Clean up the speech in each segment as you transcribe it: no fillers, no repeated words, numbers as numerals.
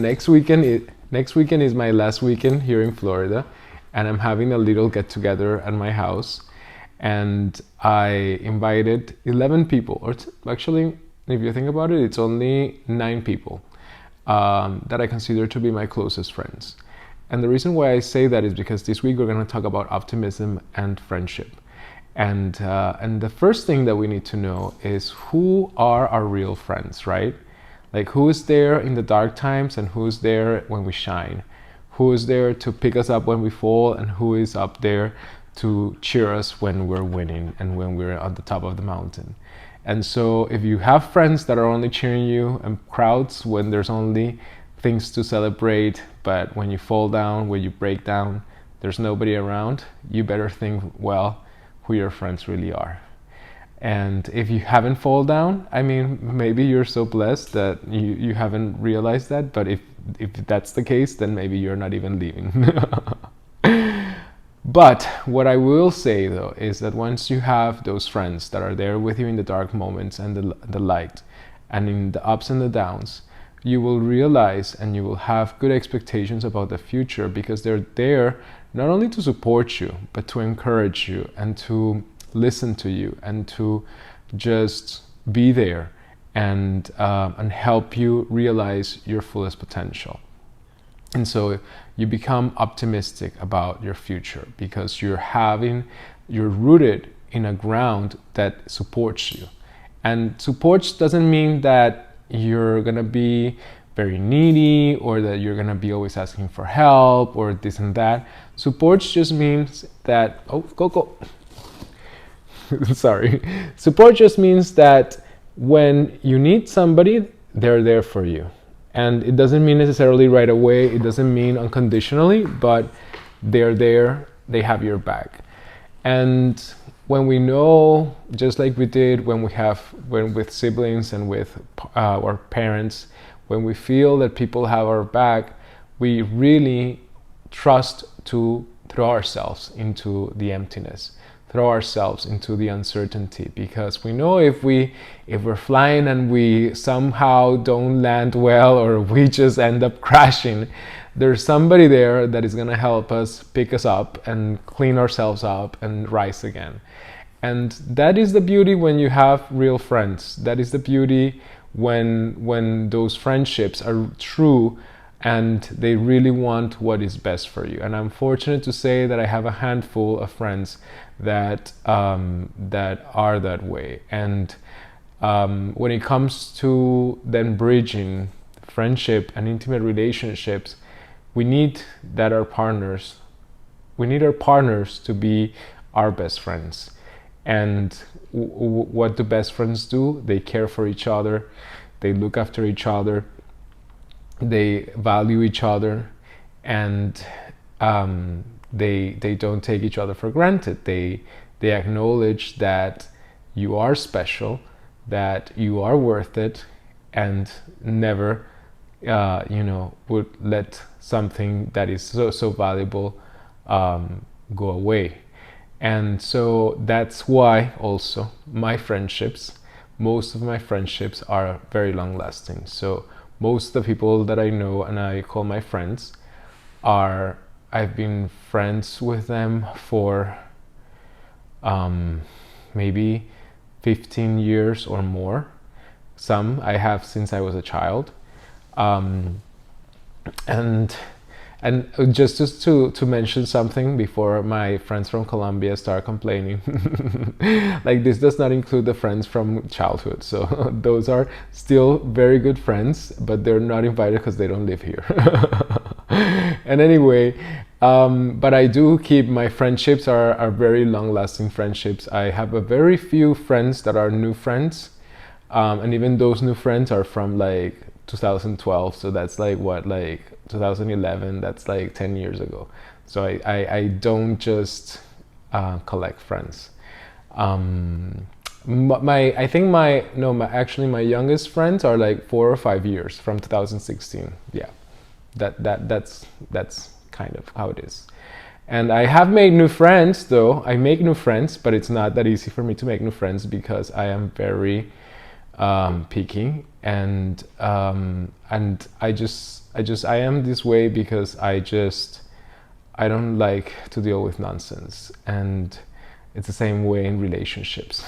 Next weekend is my last weekend here in Florida, and I'm having a little get together at my house. And I invited 11 people, or actually, if you think about it, it's only 9 people that I consider to be my closest friends. And the reason why I say that is because this week we're going to talk about optimism and friendship. And the first thing that we need to know is who are our real friends, right? Like, who is there in the dark times and who is there when we shine? Who is there to pick us up when we fall, and who is up there to cheer us when we're winning and when we're at the top of the mountain? And so if you have friends that are only cheering you, and crowds when there's only things to celebrate, but when you fall down, when you break down, there's nobody around, you better think well who your friends really are. And if you haven't fallen down, I mean, maybe you're so blessed that you haven't realized that, but if that's the case, then maybe you're not even leaving. But what I will say though is that once you have those friends that are there with you in the dark moments and the light, and in the ups and the downs, you will realize and you will have good expectations about the future, because they're there not only to support you, but to encourage you and to listen to you and to just be there and help you realize your fullest potential. And so you become optimistic about your future because you're rooted in a ground that supports you. And supports doesn't mean that you're gonna be very needy or that you're gonna be always asking for help or this and that. Supports just means that, go. Sorry. Support just means that when you need somebody, they're there for you. And it doesn't mean necessarily right away, it doesn't mean unconditionally, but they're there, they have your back. And when we know, just like we did when with siblings and with our parents, when we feel that people have our back, we really trust to throw ourselves into the emptiness, throw ourselves into the uncertainty, because we know if we're flying and we somehow don't land well, or we just end up crashing, there's somebody there that is going to help us pick us up and clean ourselves up and rise again. And that is the beauty when you have real friends. That is the beauty when those friendships are true and they really want what is best for you. And I'm fortunate to say that I have a handful of friends that are that way. And when it comes to then bridging friendship and intimate relationships, we need our partners to be our best friends. And what do best friends do? They care for each other, they look after each other, they value each other, and they don't take each other for granted. They acknowledge that you are special, that you are worth it, and never would let something that is so valuable go away. And so that's why also most of my friendships are very long lasting. So most of the people that I know and I call my friends I've been friends with them for maybe 15 years or more. Some I have since I was a child. And just to mention something before my friends from Colombia start complaining, like, this does not include the friends from childhood. So those are still very good friends, but they're not invited because they don't live here. And anyway, but I do keep my friendships are very long-lasting friendships. I have a very few friends that are new friends, and even those new friends are from like 2012, so that's like 2011, that's like 10 years ago. So I don't just collect friends. My youngest friends are like 4 or 5 years from 2016. Yeah, that's kind of how it is. And I have made new friends though. I make new friends, but it's not that easy for me to make new friends because I am very picky, and I just I am this way because I don't like to deal with nonsense, and it's the same way in relationships.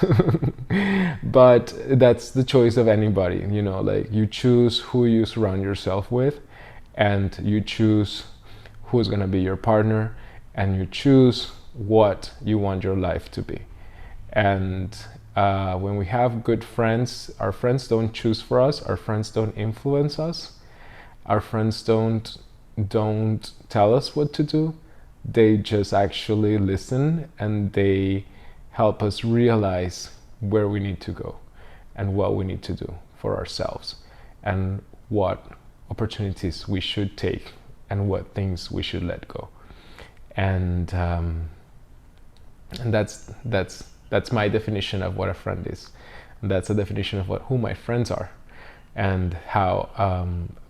But that's the choice of anybody, you know, like you choose who you surround yourself with, and you choose who's going to be your partner, and you choose what you want your life to be. And when we have good friends, our friends don't choose for us, our friends don't influence us, our friends don't tell us what to do. They just actually listen, and they help us realize where we need to go and what we need to do for ourselves, and what opportunities we should take and what things we should let go. And that's my definition of what a friend is. And that's a definition of who my friends are, and how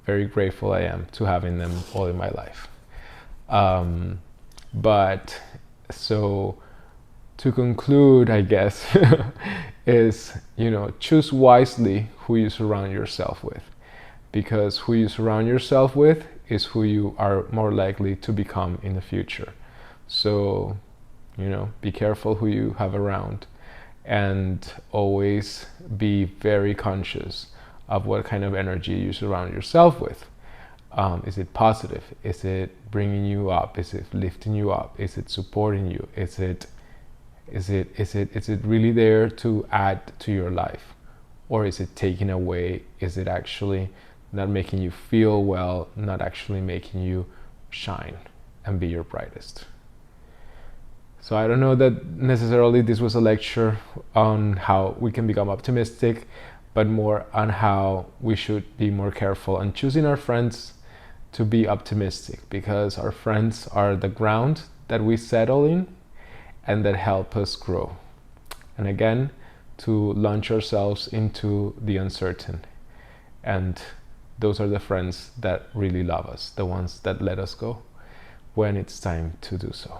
very grateful I am to having them all in my life. But so to conclude, I guess, is, you know, choose wisely who you surround yourself with, because who you surround yourself with is who you are more likely to become in the future. So, you know, be careful who you have around, and always be very conscious of what kind of energy you surround yourself with. Is it positive? Is it bringing you up? Is it lifting you up? Is it supporting you? Is it really there to add to your life, or is it taking away? Is it actually not making you feel well, not actually making you shine and be your brightest? So I don't know that necessarily this was a lecture on how we can become optimistic, but more on how we should be more careful on choosing our friends to be optimistic, because our friends are the ground that we settle in and that help us grow. And again, to launch ourselves into the uncertain. And those are the friends that really love us, the ones that let us go when it's time to do so.